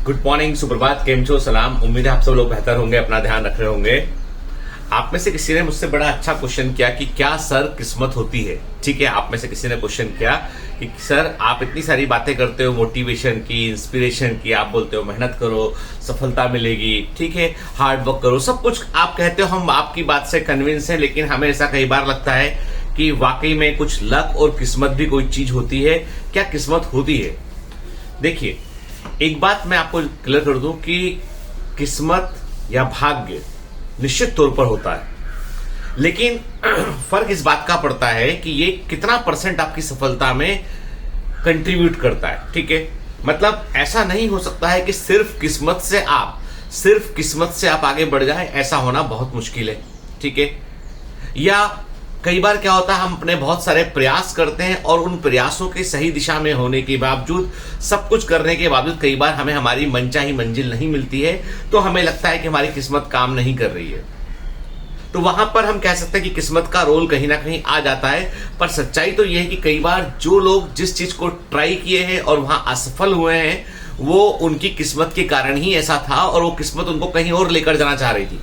Good morning, सुप्रभात, केम छो, सलाम। उम्मीद है आप सब लोग बेहतर होंगे, अपना ध्यान रख रहे होंगे। आप में से किसी ने मुझसे बड़ा अच्छा क्वेश्चन किया कि क्या सर किस्मत होती है। ठीक है, आप में से किसी ने क्वेश्चन किया कि सर आप इतनी सारी बातें करते हो मोटिवेशन की, इंस्पिरेशन की, आप बोलते हो मेहनत करो सफलता मिलेगी, ठीक है, हार्ड वर्क करो, सब कुछ आप कहते हो, हम आपकी बात से कन्विंस हैं। लेकिन हमें ऐसा कई बार लगता है कि वाकई में कुछ लक और किस्मत भी कोई चीज होती है। क्या किस्मत होती है? देखिए, एक बात मैं आपको क्लियर कर दूं कि किस्मत या भाग्य निश्चित तौर पर होता है, लेकिन फर्क इस बात का पड़ता है कि ये कितना परसेंट आपकी सफलता में कंट्रीब्यूट करता है। ठीक है, मतलब ऐसा नहीं हो सकता है कि सिर्फ किस्मत से आप आगे बढ़ जाए, ऐसा होना बहुत मुश्किल है। ठीक है, या कई बार क्या होता है, हम अपने बहुत सारे प्रयास करते हैं और उन प्रयासों के सही दिशा में होने के बावजूद, सब कुछ करने के बावजूद कई बार हमें हमारी मनचाही मंजिल नहीं मिलती है, तो हमें लगता है कि हमारी किस्मत काम नहीं कर रही है। तो वहां पर हम कह सकते हैं कि किस्मत का रोल कहीं ना कहीं आ जाता है। पर सच्चाई तो यह है कि कई बार जो लोग जिस चीज को ट्राई किए हैं और वहां असफल हुए हैं, वो उनकी किस्मत के कारण ही ऐसा था और वो किस्मत उनको कहीं और लेकर जाना चाह रही थी।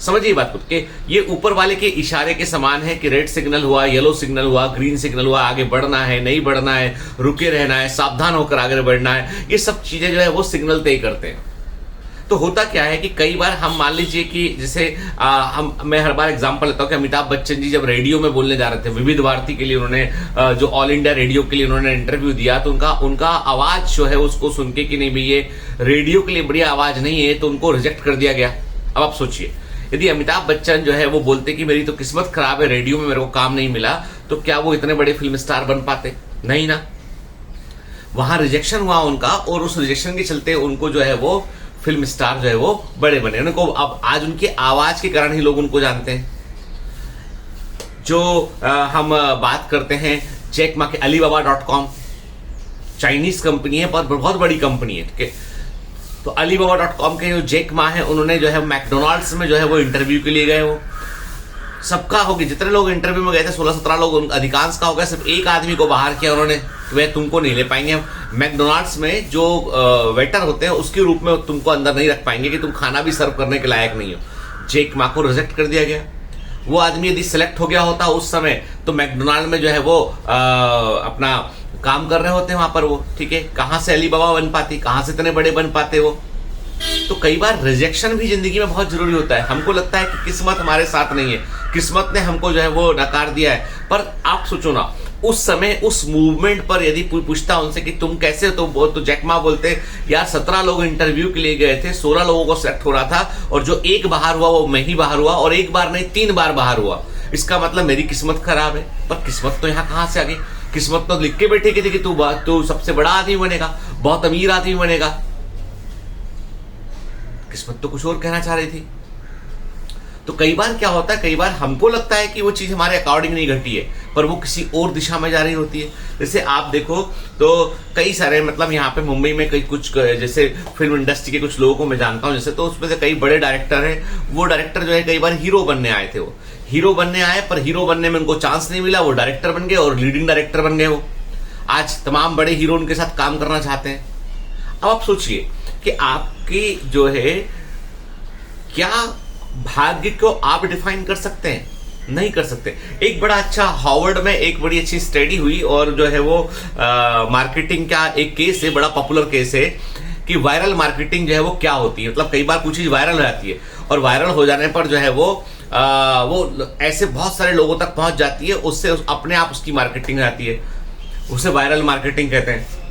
समझिए बात को कि ये ऊपर वाले के इशारे के समान है कि रेड सिग्नल हुआ, येलो सिग्नल हुआ, ग्रीन सिग्नल हुआ, आगे बढ़ना है, नहीं बढ़ना है, रुके रहना है, सावधान होकर आगे बढ़ना है, ये सब चीजें जो है वो सिग्नल तय करते हैं। तो होता क्या है कि कई बार हम मान लीजिए कि जैसे मैं हर बार एग्जांपल लेता हूं कि अमिताभ बच्चन जी जब रेडियो में बोलने जा रहे थे, विविध भारती के लिए उन्होंने जो ऑल इंडिया रेडियो के लिए उन्होंने इंटरव्यू दिया, तो उनका आवाज जो है उसको सुन के कि नहीं भाई ये रेडियो के लिए बढ़िया आवाज नहीं है, तो उनको रिजेक्ट कर दिया गया। अब आप सोचिए, यदि अमिताभ बच्चन जो है वो बोलते कि मेरी तो किस्मत खराब है, रेडियो में मेरे को काम नहीं मिला, तो क्या वो इतने बड़े फिल्म स्टार बन पाते? नहीं ना। वहां रिजेक्शन हुआ उनका, और उस रिजेक्शन के चलते उनको जो है वो फिल्म स्टार जो है वो बड़े बने। उनको अब आज उनकी आवाज के कारण ही लोग उनको जानते हैं। जो हम बात करते हैं जैक मा के Alibaba.com, चाइनीज कंपनी है पर बहुत बड़ी कंपनी है। ठीक है, तो Alibaba.com के जो जैक मा है, उन्होंने जो है मैकडोनाल्ड्स में जो है वो इंटरव्यू के लिए गए। वो सबका हो गया, जितने लोग इंटरव्यू में गए थे 16-17 लोग, अधिकांश का हो गया, सिर्फ एक आदमी को बाहर किया उन्होंने कि वह तुमको नहीं ले पाएंगे। मैकडोनाल्ड्स में जो वेटर होते हैं उसके रूप में तुमको अंदर नहीं रख पाएंगे कि तुम खाना भी सर्व करने के लायक नहीं हो। जैक मा को रिजेक्ट कर दिया गया। वो आदमी यदि सिलेक्ट हो गया होता उस समय, तो मैकडोनाल्ड में जो है वो अपना काम कर रहे होते हैं वहां पर वो। ठीक है, कहां से अलीबाबा बन पाती, कहां से इतने बड़े बन पाते वो। तो कई बार रिजेक्शन भी जिंदगी में बहुत जरूरी होता है। हमको लगता है कि किस्मत हमारे साथ नहीं है, किस्मत ने हमको जो है वो नकार दिया है, पर आप सोचो ना, उस समय उस मूवमेंट पर यदि पूछता उनसे कि तुम कैसे, तो जैक मा बोलते यार 17 लोग इंटरव्यू के लिए गए थे, 16 लोगों को सेलेक्ट हो रहा था, और जो एक बाहर हुआ वो मैं ही बाहर हुआ, और एक बार नहीं 3 बार बाहर हुआ। इसका मतलब मेरी किस्मत खराब है। पर किस्मत तो यहाँ कहां से आ गई? किस्मत तो लिख के बैठे थी कि तू सबसे बड़ा आदमी बनेगा, बहुत अमीर आदमी बनेगा। किस्मत तो कुछ और कहना चाह रही थी। तो कई बार क्या होता है, कई बार हमको लगता है कि वो चीज हमारे अकॉर्डिंग नहीं घटी है, पर वो किसी और दिशा में जा रही होती है। जैसे आप देखो तो कई सारे, मतलब यहाँ पे मुंबई में कई कुछ, जैसे फिल्म इंडस्ट्री के कुछ लोगों को मैं जानता हूँ, जैसे तो उसमें से कई बड़े डायरेक्टर हैं। वो डायरेक्टर जो है कई बार हीरो बनने आए थे, वो हीरो बनने आए, पर हीरो बनने में उनको चांस नहीं मिला, वो डायरेक्टर बन गए और लीडिंग डायरेक्टर बन गए। वो आज तमाम बड़े हीरो उनके साथ काम करना चाहते हैं। अब आप सोचिए कि आपकी जो है, क्या भाग्य को आप डिफाइन कर सकते हैं? नहीं कर सकते। एक बड़ा अच्छा हार्वर्ड में एक बड़ी अच्छी स्टडी हुई, और जो है वो मार्केटिंग का एक केस है, बड़ा पॉपुलर केस है कि वायरल मार्केटिंग जो है वो क्या होती है। मतलब कई बार कुछ चीज वायरल हो जाती है, और वायरल हो जाने पर जो है वो ऐसे बहुत सारे लोगों तक पहुंच जाती है, उससे अपने आप उसकी मार्केटिंग हो जाती है, उसे वायरल मार्केटिंग कहते हैं।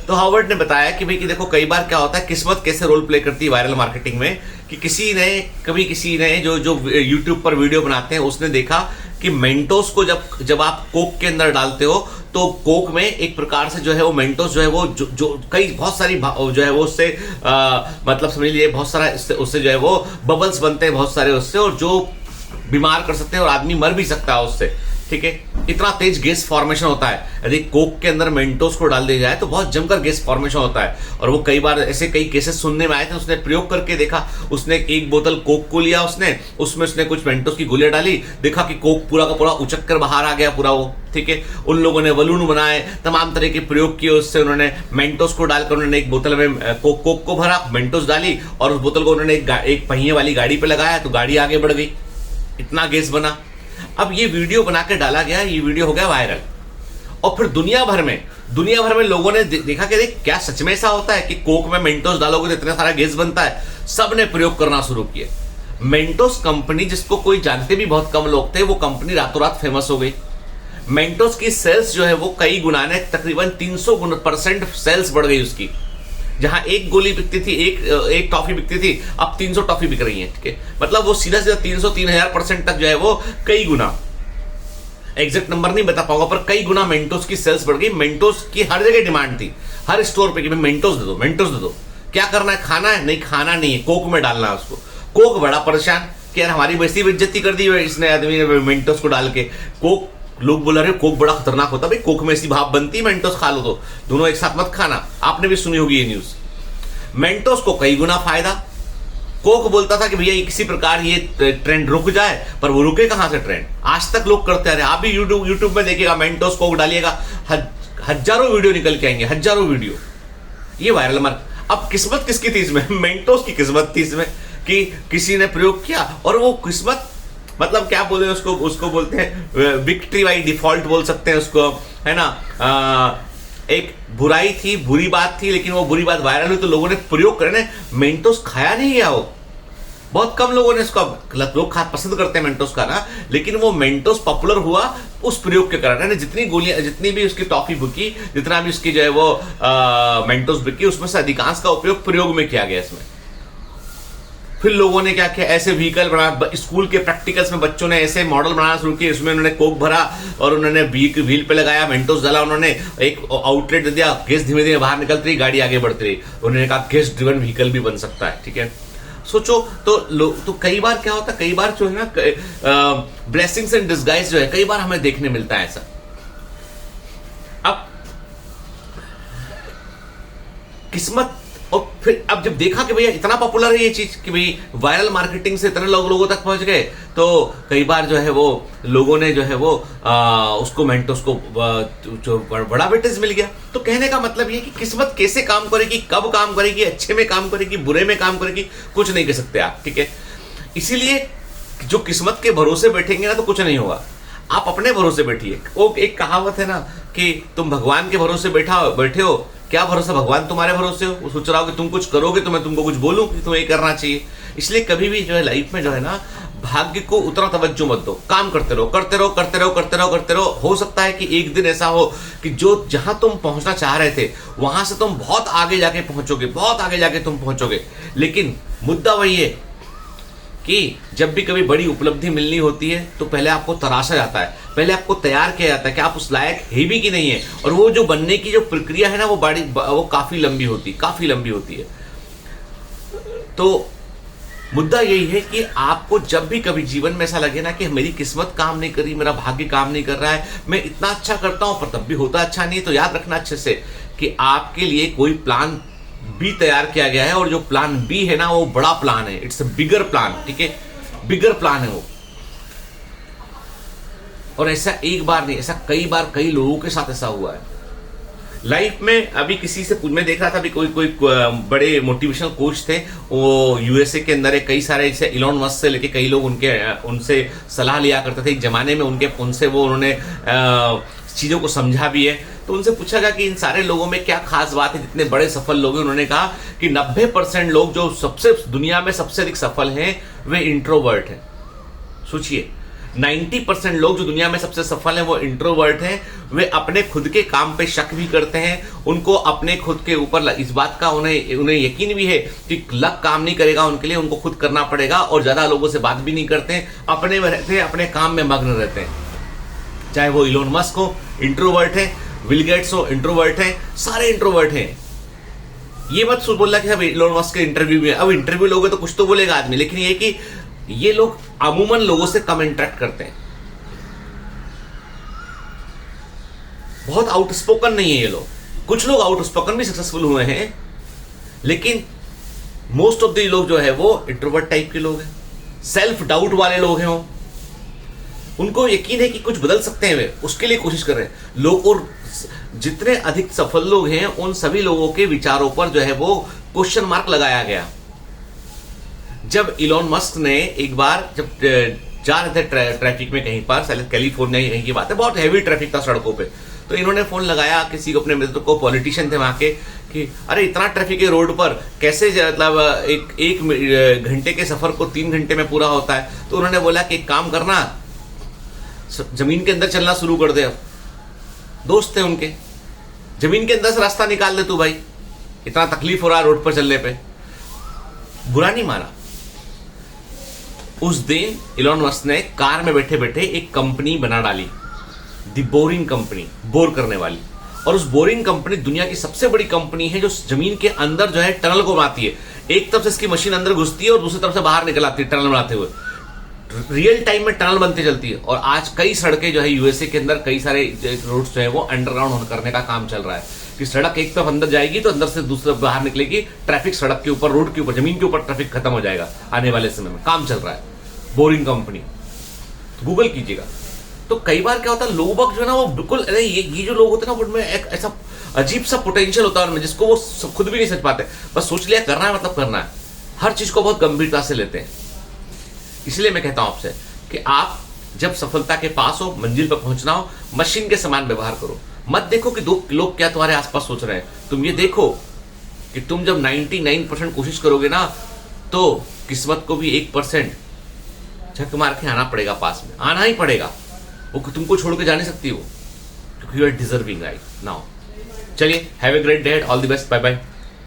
तो हार्वर्ड ने बताया कि भाई कि देखो, कई बार क्या होता है, किस्मत कैसे रोल प्ले करती है वायरल मार्केटिंग में, कि किसी ने जो यूट्यूब पर वीडियो बनाते हैं, उसने देखा कि मेंटोस को जब आप कोक के अंदर डालते हो, तो कोक में एक प्रकार से जो है वो मेंटोस जो है वो जो कई बहुत सारी जो है वो उससे मतलब समझ लीजिए बहुत सारा उससे जो है वो बबल्स बनते हैं बहुत सारे उससे, और जो बीमार कर सकते हैं और आदमी मर भी सकता है उससे। ठीक है, इतना तेज गैस फॉर्मेशन होता है। यदि कोक के अंदर मेंटोस को डाल दिया जाए तो बहुत जमकर गैस फॉर्मेशन होता है। और वो कई बार ऐसे कई केसेस सुनने में आए थे, उसने प्रयोग करके देखा। उसने एक बोतल कोक को लिया, उसमें उसने कुछ मेंटोस की गोलियां डाली, देखा कि कोक पूरा का पूरा उचक कर बाहर आ गया पूरा वो, ठीक है। उन लोगों ने बलून बनाए, तमाम तरह के प्रयोग किए, उससे उन्होंने मेंटोस को डालकर उन्होंने एक बोतल में कोक को भरा, मेंटोस डाली और उस बोतल को उन्होंने एक पहिए वाली गाड़ी पे लगाया तो गाड़ी आगे बढ़ गई, इतना गैस बना। अब ये वीडियो बना के डाला गया, ये वीडियो हो गया वायरल और फिर दुनिया भर में लोगों ने देखा कि देख क्या सच में ऐसा होता है कि कोक में मेंटोस डालोगे तो इतना सारा गैस बनता है। सब ने प्रयोग करना शुरू किए। मेंटोस कंपनी, जिसको कोई जानते भी बहुत कम लोग थे, वो कंपनी रातों रात फेमस हो गई। मेंटोस की सेल्स जो है वो कई गुना ने, तकरीबन 300% सेल्स बढ़ गई उसकी। जहां एक गोली बिकती थी, एक टॉफी बिकती थी, अब 300 टॉफी बिक रही है, ठीक है। मतलब वो सीधा 300-3000% तक जो है वो कई गुना, एग्जैक्ट नंबर नहीं बता पाऊंगा, पर कई गुना मेंटोस की सेल्स बढ़ गई। मेंटोस की हर जगह डिमांड थी, हर स्टोर पे कि मेंटोस दे दो, मेंटोस दे दो। क्या करना है, खाना है? नहीं, खाना नहीं है, कोक में डालना है उसको। कोक बड़ा परेशान कि यार हमारी वैसी बेइज्जती कर दी इसने आदमी ने मेंटोस को डाल के। कोक, लोग बोल रहे कोक बड़ा खतरनाक होता, भाई कोक में ऐसी भाप बनती है, मेंटोस खा लो तो दोनों एक साथ मत खाना। आपने भी सुनी होगी ये न्यूज। मेंटोस को कई गुना फायदा। कोक बोलता था कि भैया किसी प्रकार ये ट्रेंड रुक जाए, पर वो रुके कहां से ट्रेंड, आज तक लोग करते आ रहे। आप भी यूट्यूब में देखिएगा, मेंटोस कोक डालिएगा, हजारों वीडियो निकल के आएंगे, हजारों वीडियो, ये वायरल मार। अब किस्मत किसकी थी इसमें? मेंटोस की किस्मत थी इसमें कि किसी ने प्रयोग किया और वो किस्मत, मतलब क्या बोले उसको बोलते हैं विक्ट्री बाई डिफॉल्ट बोल सकते हैं उसको, है ना। एक बुराई थी, बुरी बात थी, लेकिन वो बुरी बात वायरल हुई तो लोगों ने प्रयोग करे। मेंटोस खाया नहीं गया, वो बहुत कम लोगों ने इसको, लोग पसंद करते हैं मेंटोस खाना, लेकिन वो मेंटोस पॉपुलर हुआ उस प्रयोग के कारण। जितनी गोलियां, जितनी भी उसकी टॉफी बिकी, जितना भी उसकी जो है वो मेंटोस बिकी, उसमें से अधिकांश का उपयोग प्रयोग में किया गया इसमें। फिर लोगों ने क्या किया, ऐसे व्हीकल बना, स्कूल के प्रैक्टिकल्स में बच्चों ने ऐसे मॉडल बनाना शुरू किए, इसमें उन्होंने कोक भरा और उन्होंने व्हील पे लगाया, मेंटोस डाला, उन्होंने एक आउटलेट दे दिया, गैस धीमे धीमे बाहर निकलती रही, गाड़ी आगे बढ़ती रही। उन्होंने कहा गैस ड्रिवन व्हीकल भी बन सकता है, ठीक है। सोचो तो कई बार क्या होता है, कई बार जो है ना ब्लेसिंग्स इन डिस्गाइज जो है कई बार हमें देखने मिलता है ऐसा। अब किस्मत, और फिर अब जब देखा कि भैया इतना पॉपुलर है ये चीज कि भाई वायरल मार्केटिंग से इतने लोगों तक पहुंच गए, तो कई बार जो है वो लोगों ने जो है वो उसको मेंटोस को जो बड़ा वेटेज मिल गया। तो कहने का मतलब ये कि किस्मत कैसे काम करेगी, कब काम करेगी, अच्छे में काम करेगी, बुरे में काम करेगी, कुछ नहीं कह सकते आप, ठीक है। इसीलिए जो किस्मत के भरोसे बैठेंगे ना तो कुछ नहीं होगा, आप अपने भरोसे बैठिए। वो एक कहावत है ना कि तुम भगवान के भरोसे बैठे हो, क्या भरोसा, भगवान तुम्हारे भरोसे हो, वो सोच रहा हो कि तुम कुछ करोगे तो मैं तुमको कुछ बोलूं कि तुम्हें ये करना चाहिए। इसलिए कभी भी जो है लाइफ में जो है ना, भाग्य को उतना तवज्जो मत दो, काम करते रहो, करते रहो, करते रहो, करते रहो, करते रहो। हो सकता है कि एक दिन ऐसा हो कि जो जहां तुम पहुंचना चाह रहे थे वहां से तुम बहुत आगे जाके पहुंचोगे, बहुत आगे जाके तुम पहुंचोगे। लेकिन मुद्दा वही है कि जब भी कभी बड़ी उपलब्धि मिलनी होती है तो पहले आपको तराशा जाता है, पहले आपको तैयार किया जाता है कि आप उस लायक है भी कि नहीं है। और वो जो बनने की जो प्रक्रिया है ना वो काफी लंबी होती है। तो मुद्दा यही है कि आपको जब भी कभी जीवन में ऐसा लगे ना कि मेरी किस्मत काम नहीं कर रही, मेरा भाग्य काम नहीं कर रहा है, मैं इतना अच्छा करता हूं पर तब भी होता अच्छा नहीं है, तो याद रखना अच्छे से कि आपके लिए कोई प्लान बी तैयार किया गया है। और जो प्लान बी है ना वो बड़ा प्लान है, इट्स अ बिगर प्लान, ठीक है, बिगर प्लान है वो। और ऐसा एक बार नहीं, ऐसा कई बार कई लोगों के साथ ऐसा हुआ है लाइफ में। अभी किसी से मैं देख रहा था, अभी कोई बड़े मोटिवेशनल कोच थे, वो यूएसए के अंदर है, कई सारे जैसे इलॉन मस्क से लेके कई लोग उनसे सलाह लिया करते थे एक जमाने में, उनसे वो उन्होंने चीजों को समझा भी है। तो उनसे पूछा गया कि इन सारे लोगों में क्या खास बात है, जितने बड़े सफल लोग हैं। उन्होंने कहा कि 90% लोग जो सबसे दुनिया में सबसे अधिक सफल हैं वे इंट्रोवर्ट हैं। सोचिए, 90% लोग जो दुनिया में सबसे सफल हैं वो इंट्रोवर्ट हैं। वे अपने खुद के काम पे शक भी करते हैं, उनको अपने खुद के ऊपर इस बात का उन्हें यकीन भी है कि लक काम नहीं करेगा उनके लिए, उनको खुद करना पड़ेगा। और ज्यादा लोगों से बात भी नहीं करते हैं, अपने में रहते हैं, अपने काम में मग्न रहते हैं। चाहे वो इलोन मस्क हो, इंट्रोवर्ट है, बिल गेट्स हो, इंट्रोवर्ट है, सारे इंट्रोवर्ट हैं। ये मत बोलना कि अब इलोन मस्क के इंटरव्यू में, अब इंटरव्यू लोगे तो कुछ तो बोलेगा आदमी, लेकिन ये कि ये लोग अमूमन लोगों से कम इंटरेक्ट करते हैं। बहुत आउटस्पोकन नहीं है ये लोग। कुछ लोग आउटस्पोकन भी सक्सेसफुल हुए हैं, लेकिन मोस्ट ऑफ द लोग जो है वो इंट्रोवर्ट टाइप के लोग हैं, सेल्फ डाउट वाले लोग हैं। वो उनको यकीन है कि कुछ बदल सकते हैं, वे उसके लिए कोशिश कर रहे हैं लोग। और जितने अधिक सफल लोग हैं उन सभी लोगों के विचारों पर जो है वो क्वेश्चन मार्क लगाया गया। जब इलॉन मस्क ने एक बार जब जा रहे थे ट्रैफिक में कहीं पर, शायद कैलिफोर्निया कहीं की बात है, बहुत हैवी ट्रैफिक था सड़कों पे, तो इन्होंने फोन लगाया किसी को, अपने मित्र को, पॉलिटिशियन थे वहां के, कि अरे इतना ट्रैफिक है रोड पर, कैसे मतलब एक घंटे के सफर को 3 घंटे में पूरा होता है। तो उन्होंने बोला कि एक काम करना, जमीन के अंदर चलना शुरू कर दे। अब दोस्त थे उनके, जमीन के अंदर से रास्ता निकाल दे तू भाई, इतना तकलीफ हो रहा है रोड पर चलने पे। बुरा नहीं माना। उस दिन इलॉन मस्क ने कार में बैठे बैठे एक कंपनी बना डाली, द बोरिंग कंपनी, बोर करने वाली। और उस बोरिंग कंपनी दुनिया की सबसे बड़ी कंपनी है, जो जमीन के अंदर जो है टनल को बनाती है। एक तरफ से इसकी मशीन अंदर घुसती है और दूसरी तरफ से बाहर निकल आती है टनल बनाते हुए। रियल टाइम में टनल बनती चलती है। और आज कई सड़कें जो है यूएसए के अंदर, कई सारे रोड्स जो है वो अंडरग्राउंड करने का काम चल रहा है, कि सड़क एक तरफ अंदर जाएगी तो अंदर से दूसरी तरफ बाहर निकलेगी, ट्रैफिक सड़क के ऊपर, रोड के ऊपर, जमीन के ऊपर ट्रैफिक खत्म हो जाएगा आने वाले समय में। काम चल रहा है, बोरिंग कंपनी, गूगल कीजिएगा। तो कई बार क्या होता है, लोग जो है ना वो बिल्कुल, अरे ये जो लोग होते हैं ना, उनमें एक ऐसा अजीब सा पोटेंशियल होता है उनमें, जिसको वो खुद भी नहीं समझ पाते। बस सोच लिया करना है मतलब करना है, हर चीज को बहुत गंभीरता से लेते हैं। इसलिए मैं कहता हूं आपसे कि आप जब सफलता के पास हो, मंजिल पर पहुंचना हो, मशीन के समान व्यवहार करो। मत देखो कि दो लोग क्या तुम्हारे आसपास सोच रहे हैं। तुम ये देखो कि तुम जब 99% कोशिश करोगे ना, तो किस्मत को भी 1% झक मार के आना पड़ेगा, पास में आना ही पड़ेगा। वो तुमको छोड़ के जा नहीं सकती वो, क्योंकि you are deserving right now. चलिए, have a great day, all the best, bye bye.